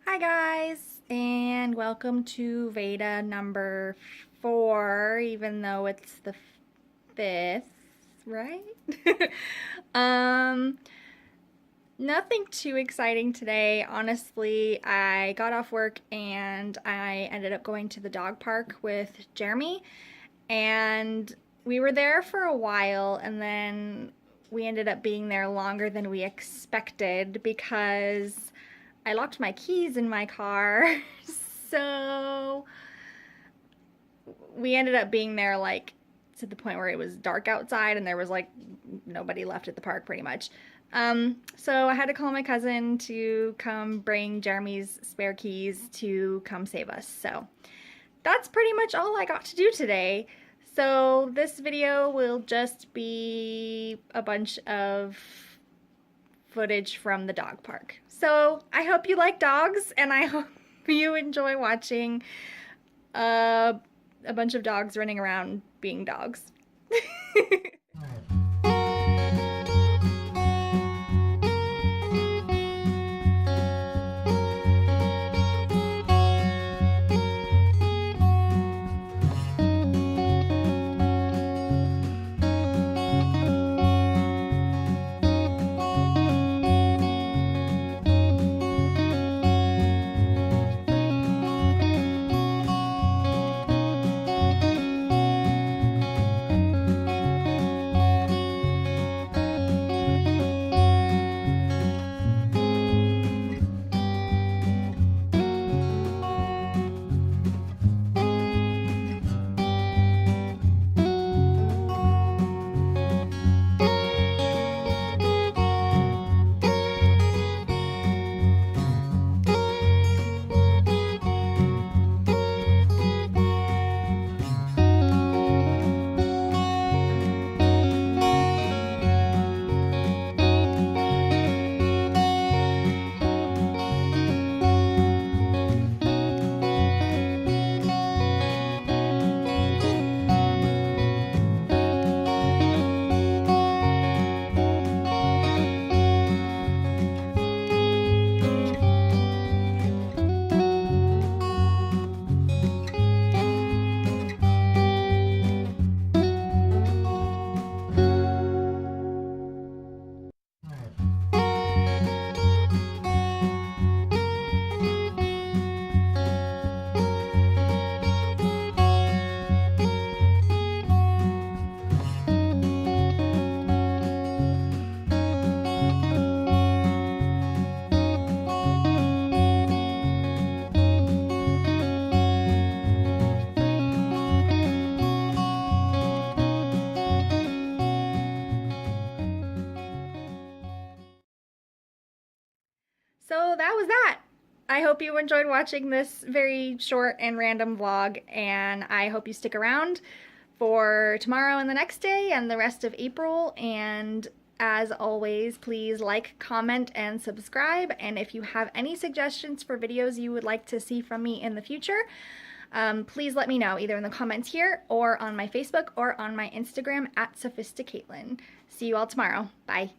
Hi guys, and welcome to VEDA number 4, even though it's the 5th, right? um, Nothing too exciting today. Honestly, I got off work and I ended up going to the dog park with Jeremy, and we were there for a while, and then we ended up being there longer than we expected because I locked my keys in my car. So we ended up being there like to the point where it was dark outside and there was like nobody left at the park pretty much. So I had to call my cousin to come bring Jeremy's spare keys to come save us. So that's pretty much all I got to do today. So this video will just be a bunch of footage from the dog park. So I hope you like dogs, and I hope you enjoy watching a bunch of dogs running around being dogs. So that was that. I hope you enjoyed watching this very short and random vlog, and I hope you stick around for tomorrow and the next day and the rest of April. And as always, please like, comment, and subscribe. And if you have any suggestions for videos you would like to see from me in the future, please let me know either in the comments here or on my Facebook or on my Instagram @SophistiCaitlin. See you all tomorrow. Bye.